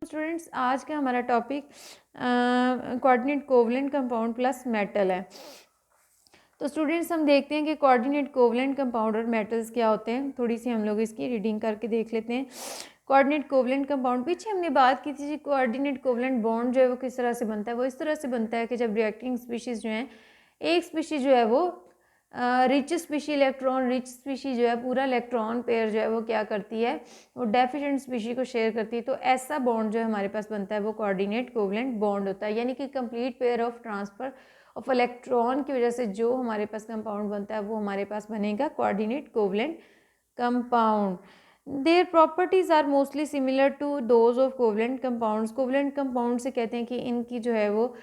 Students, आज का हमारा topic coordinate covalent compound plus metal है। तो स्टूडेंट्स, हम देखते हैं कि कोऑर्डिनेट कोवलेंट कंपाउंड और मेटल्स क्या होते हैं। थोड़ी सी हम लोग इसकी रीडिंग करके देख लेते हैं। कोऑर्डिनेट कोवलेंट कंपाउंड, पीछे हमने बात की थी कोऑर्डिनेट कोवलेंट बॉन्ड जो है वो किस तरह से बनता है। वो इस तरह से बनता है कि जब रिएक्टिंग स्पीशीज़ जो हैं, एक स्पीशीज़ जो है वो rich species electron rich species जो है पूरा इलेक्ट्रॉन पेयर जो है वो क्या करती है, वो डेफिशिएंट स्पीशी को शेयर करती है। तो ऐसा बॉन्ड जो है हमारे पास बनता है वो कोऑर्डिनेट कोवलेंट बॉन्ड होता है। यानी कि complete pair of transfer of electron की वजह से जो हमारे पास कंपाउंड बनता है वो हमारे पास बनेगा coordinate covalent compound. Their properties are mostly similar to those of covalent compounds. Covalent compound से कहते हैं कि इनकी जो है वो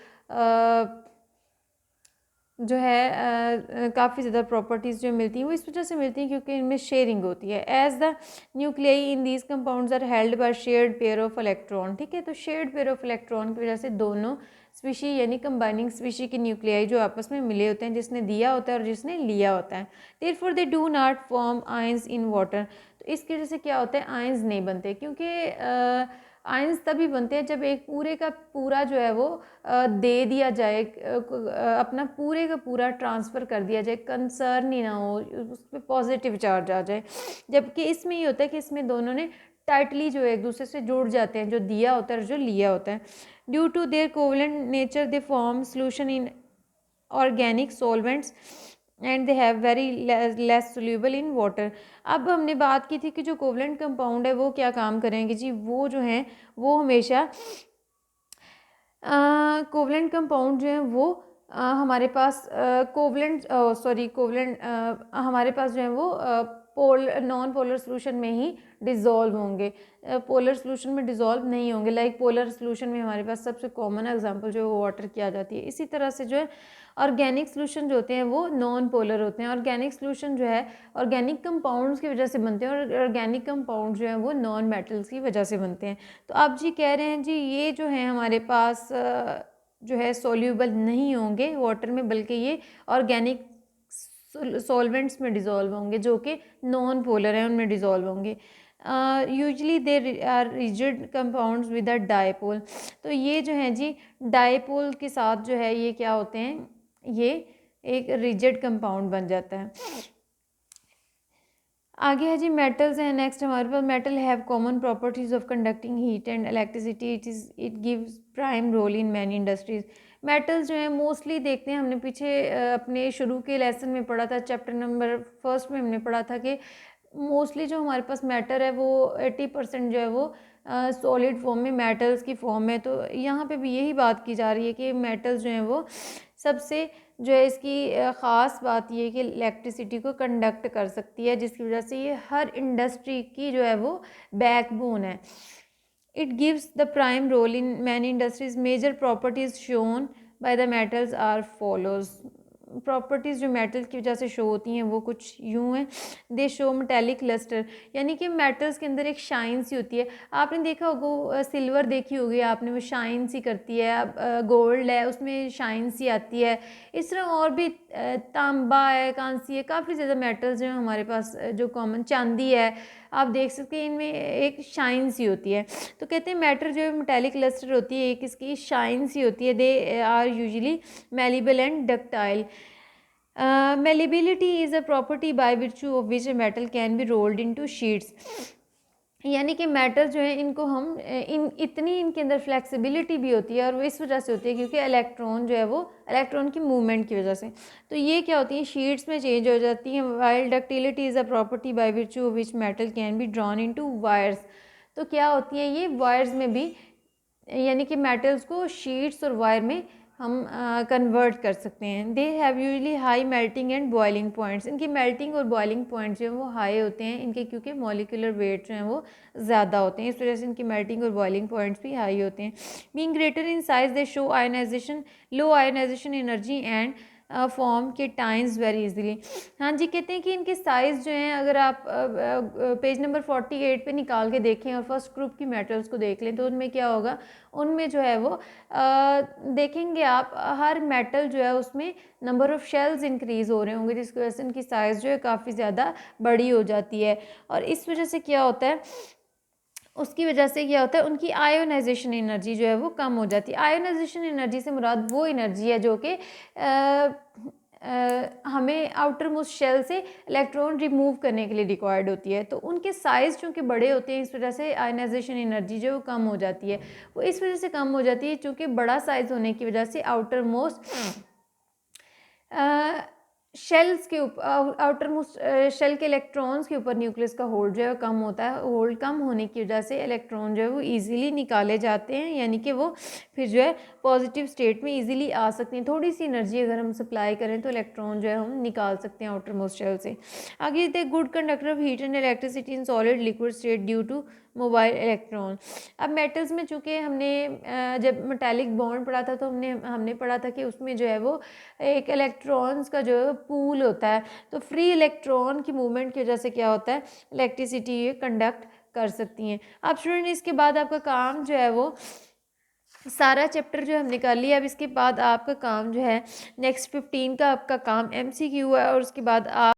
जो है काफ़ी ज़्यादा प्रॉपर्टीज़ जो मिलती हैं वो इस वजह से मिलती हैं क्योंकि इनमें शेयरिंग होती है। As the nuclei in these compounds are held by shared pair of electron. ठीक है, तो शेयर्ड पेयर ऑफ इलेक्ट्रॉन की वजह से दोनों स्पीशी यानी कंबाइनिंग स्पीशी के न्यूक्लियाई जो आपस में मिले होते हैं, जिसने दिया होता है और जिसने लिया होता है। Therefore they do not form ions in water. तो इसकी वजह से क्या होता है, आयंस नहीं बनते, क्योंकि आयंस तभी बनते हैं जब एक पूरे का पूरा जो है वो दे दिया जाए, अपना पूरे का पूरा ट्रांसफ़र कर दिया जाए, कंसर्न ही ना हो, उस पर पॉजिटिव चार्ज आ जाए। जबकि इसमें ये होता है कि इसमें दोनों ने टाइटली जो है एक दूसरे से जुड़ जाते हैं, जो दिया होता है और जो लिया होता है। Due to their covalent nature they form solution in organic solvents and they have very less soluble in water. अब हमने बात की थी कि जो कोवलेंट कंपाउंड है वो क्या काम करेंगे जी, वो जो हैं वो हमेशा कोवलेंट कंपाउंड जो है वो हमारे पास कोवलेंट हमारे पास जो है वो नॉन पोलर सोल्यूशन में ही डिज़ोल्व होंगे, पोलर सोल्यूशन में डिज़ोल्व नहीं होंगे। लाइक पोलर सोल्यूशन में हमारे पास सबसे कॉमन एग्जांपल जो है वो वाटर की आ जाती है। इसी तरह से जो है ऑर्गेनिक सोल्यूशन जो होते हैं वो नॉन पोलर होते हैं। ऑर्गेनिक सोल्यूशन जो है ऑर्गेनिक कंपाउंड्स की वजह से बनते हैं और ऑर्गेनिक कंपाउंड जो है वो नॉन मेटल्स की वजह से बनते हैं। तो आप जी कह रहे हैं जी ये जो है हमारे पास जो है सोल्यूबल नहीं होंगे वाटर में, बल्कि ये ऑर्गेनिक सॉल्वेंट्स में डिज़ोल्व होंगे जो कि नॉन पोलर हैं, उनमें डिज़ोल्व होंगे। Usually they are rigid compounds with a dipole. तो ये जो है जी डायपोल के साथ जो है ये क्या होते हैं, ये एक रिजिड कंपाउंड बन जाता है। आगे है जी मेटल्स हैं। नेक्स्ट हमारे पास metal have common properties of conducting heat and electricity. It gives prime role in many industries. Metals जो है मोस्टली देखते हैं, हमने पीछे अपने शुरू के लेसन में पढ़ा था, चैप्टर नंबर 1 में हमने पढ़ा था कि मोस्टली जो हमारे पास मैटर है वो 80% जो है वो सॉलिड फॉर्म में मेटल्स की फॉर्म में। तो यहाँ पे भी यही बात की जा रही है कि मेटल्स जो हैं वो सबसे जो है इसकी ख़ास बात ये है कि इलेक्ट्रिसिटी को कंडक्ट कर सकती है, जिसकी वजह से ये हर इंडस्ट्री की जो है वो बैकबोन है। It gives the prime role in many industries. Major properties shown by the metals are follows. Properties जो मेटल की वजह से शो होती हैं वो कुछ यूँ हैं। दे शो मेटेलिक लस्टर, यानी कि मेटल्स के अंदर एक शाइन सी होती है। आपने देखा होगा, सिल्वर देखी होगी आपने, वो शाइन सी करती है। अब गोल्ड है उसमें शाइन सी आती है। इस तरह और भी तांबा है, कांसी है, काफ़ी ज़्यादा मेटल्स जो हैं हमारे पास, जो कॉमन चांदी है, आप देख सकते हैं इनमें एक शाइन सी होती है। तो कहते हैं मैटर जो है मेटेलिक लस्टर होती है, एक इसकी शाइन सी होती है। They are usually malleable and ductile. Malleability is a property by virtue of which a metal can be rolled into sheets. यानी कि मेटल जो है इनको हम इतनी इनके अंदर फ्लेक्सिबिलिटी भी होती है, और वो इस वजह से होती है क्योंकि इलेक्ट्रॉन जो है वो इलेक्ट्रॉन की मूवमेंट की वजह से। तो ये क्या होती हैं, शीट्स में चेंज हो जाती हैं। While ductility is a property bye विर्चू of which metal can be drawn into wires. तो क्या होती हैं ये वायर्स में भी, यानी कि मेटल्स को शीट्स और वायर में हम कन्वर्ट कर सकते हैं। They have usually high melting and boiling points. इनकी मेल्टिंग और बॉइलिंग पॉइंट्स जो हैं वो हाई होते हैं इनके, क्योंकि मॉलिक्यूलर वेट जो हैं वो ज़्यादा होते हैं, इस वजह से इनकी मेल्टिंग और बॉइलिंग पॉइंट्स भी हाई होते हैं। Being greater in size they show ionization, low ionization energy and form cations very easily. हाँ जी, कहते हैं कि इनके साइज़ जो हैं, अगर आप पेज नंबर 48 पे निकाल के देखें और फर्स्ट ग्रुप की मेटल्स को देख लें तो उनमें क्या होगा, उनमें जो है वो देखेंगे आप हर मेटल जो है उसमें नंबर ऑफ़ शेल्स इंक्रीज़ हो रहे होंगे, जिसकी वजह से इनकी साइज़ जो है काफ़ी ज़्यादा बड़ी हो जाती है। और इस वजह से क्या होता है, उसकी वजह से क्या होता है, उनकी आयोनाइजेशन एनर्जी जो है वो कम हो जाती है। आयोनाइजेशन एनर्जी से मुराद वो एनर्जी है जो कि हमें आउटर मोस्ट शेल से इलेक्ट्रॉन रिमूव करने के लिए रिक्वायर्ड होती है। तो उनके साइज़ चूँकि बड़े होते हैं, इस वजह से आयोनाइजेशन एनर्जी जो है वो कम हो जाती है। वो इस वजह से कम हो जाती है चूँकि बड़ा साइज़ होने की वजह से आउटर मोस्ट शेल्स के ऊपर, आउटर मोस्ट शेल के इलेक्ट्रॉन्स के ऊपर न्यूक्लियस का होल्ड जो है वो कम होता है। होल्ड कम होने की वजह से इलेक्ट्रॉन जो है वो इजीली निकाले जाते हैं, यानी कि वो फिर जो है पॉजिटिव स्टेट में इजीली आ सकते हैं। थोड़ी सी एनर्जी अगर हम सप्लाई करें तो इलेक्ट्रॉन जो है हम निकाल सकते हैं आउटर मोस्ट शेल से। आगे देखते हैं, good conductor of heat and electricity in solid liquid state due to mobile electron. अब मेटल्स में चूँकि हमने जब मेटालिक बॉन्ड पढ़ा था तो हमने पढ़ा था कि उसमें जो है वो एक इलेक्ट्रॉन्स का जो है पूल होता है। तो फ्री इलेक्ट्रॉन की मूवमेंट की वजह से क्या होता है, इलेक्ट्रिसिटी ये कंडक्ट कर सकती हैं। अब स्टूडेंट इसके बाद आपका काम जो है वो सारा चैप्टर जो हमने कर लिया। अब इसके बाद आपका काम जो है नेक्स्ट 15 का आपका काम MCQ है, और उसके बाद आप